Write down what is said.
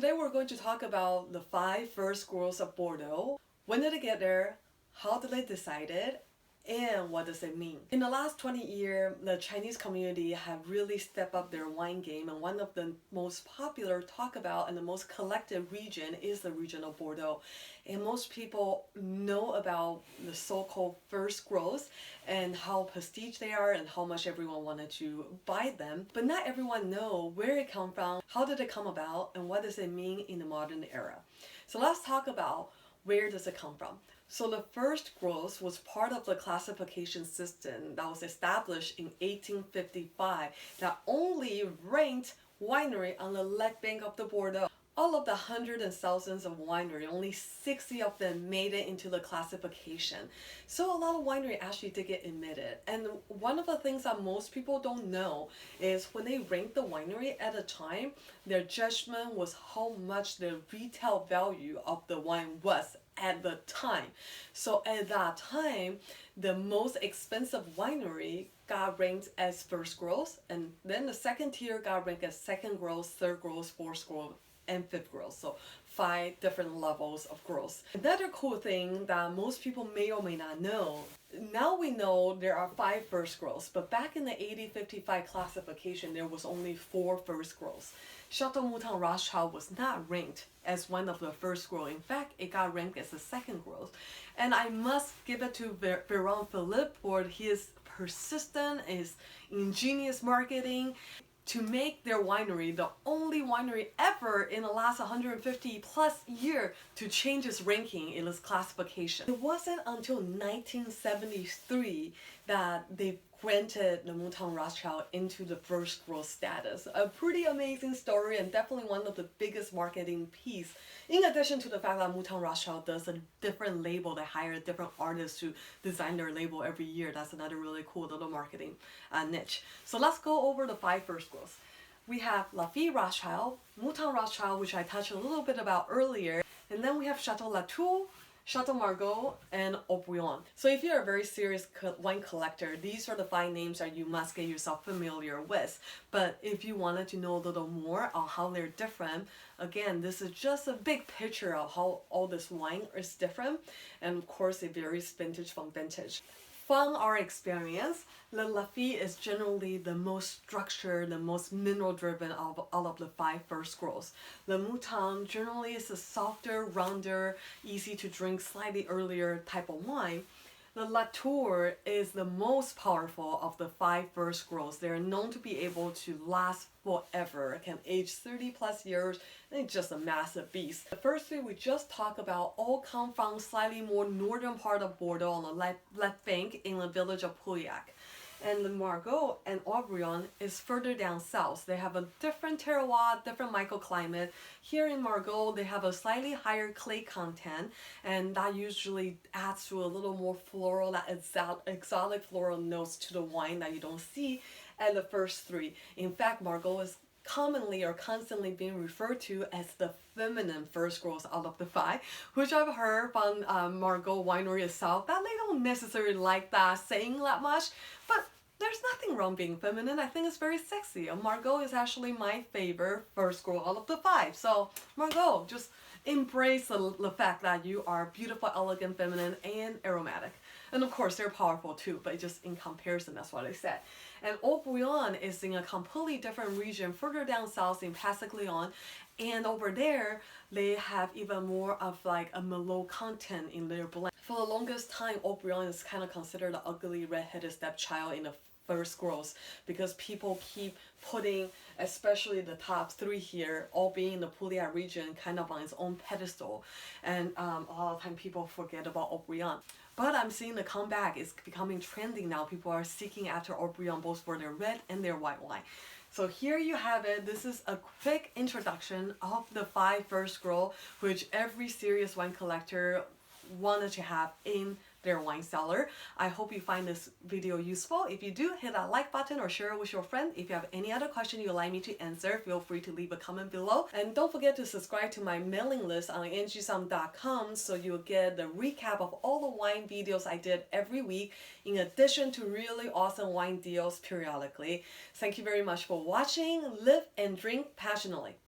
Today we're going to talk about the 5 first growths of Bordeaux. When did it get there? How did they decide it? And what does it mean? In the last 20 years, the Chinese community have really stepped up their wine game, and one of the most popular talk about and the most collected region is the region of Bordeaux. And most people know about the so-called first growths and how prestige they are and how much everyone wanted to buy them. But not everyone know where it come from, how did it come about, and what does it mean in the modern era. So let's talk about where does it come from. So the first growth was part of the classification system that was established in 1855 that only ranked winery on the left bank of the Bordeaux. All of the hundreds and thousands of winery, only 60 of them made it into the classification. So a lot of winery actually did get admitted. And one of the things that most people don't know is when they ranked the winery at the time, their judgment was how much the retail value of the wine was at the time. So at that time, the most expensive winery got ranked as first growth, and then the second tier got ranked as second growth, third growth, fourth growth, and fifth growth. So 5 different levels of growth. Another cool thing that most people may or may not know, now we know there are 5 first growths, but back in the 1855 classification, there was only 4 first growths. Chateau Mouton Rothschild was not ranked as one of the first growth. In fact, it got ranked as the second growth. And I must give it to Baron Philippe for his persistent, his ingenious marketing to make their winery the only winery ever in the last 150 plus years to change its ranking in its classification. It wasn't until 1973 that they granted the Mouton Rothschild into the first growth status. A pretty amazing story and definitely one of the biggest marketing piece. In addition to the fact that Mouton Rothschild does a different label, they hire different artists to design their label every year. That's another really cool little marketing niche. So let's go over the 5 first growths. We have Lafite Rothschild, Mouton Rothschild, which I touched a little bit about earlier, and then we have Chateau Latour, Chateau Margaux, and Haut-Brion. So if you're a very serious wine collector, these are the 5 names that you must get yourself familiar with. But if you wanted to know a little more on how they're different, again, this is just a big picture of how all this wine is different. And of course, it varies vintage from vintage. From our experience, the Lafite is generally the most structured, the most mineral driven of all of the 5 first growths. The Mouton generally is a softer, rounder, easy to drink, slightly earlier type of wine. The Latour is the most powerful of the 5 first growths. They're known to be able to last forever. It can age 30 plus years, and it's just a massive beast. The first 3 we just talked about all come from slightly more northern part of Bordeaux on the left bank in the village of Pauillac. And the Margaux and Haut-Brion is further down south. They have a different terroir, different microclimate. Here in Margaux, they have a slightly higher clay content, and that usually adds to a little more floral, that exotic floral notes to the wine that you don't see at the first 3. In fact, Margaux is commonly or constantly being referred to as the feminine first growth out of the 5, which I've heard from Margaux Winery itself that they don't necessarily like that saying that much, but there's nothing wrong being feminine. I think it's very sexy. Margaux is actually my favorite first growth out of the 5. So Margaux, just embrace the fact that you are beautiful, elegant, feminine, and aromatic. And of course, they're powerful too, but just in comparison, that's what I said. And Haut-Brion is in a completely different region, further down south in Pas-Saint-Léon. And over there, they have even more of like a Merlot content in their blend. For the longest time, Haut-Brion is kind of considered the ugly red-headed stepchild in the first growth because people keep putting, especially the top 3 here, all being in the Pauillac region, kind of on its own pedestal. And a lot of time people forget about Haut-Brion. But I'm seeing the comeback is becoming trendy now. People are seeking after Haut-Brion both for their red and their white wine. So here you have it. This is a quick introduction of the 5 first growth, which every serious wine collector wanted to have in their wine cellar. I hope you find this video useful. If you do, hit that like button or share it with your friend. If you have any other question you'd like me to answer, feel free to leave a comment below. And don't forget to subscribe to my mailing list on angiesom.com so you'll get the recap of all the wine videos I did every week, in addition to really awesome wine deals periodically. Thank you very much for watching. Live and drink passionately.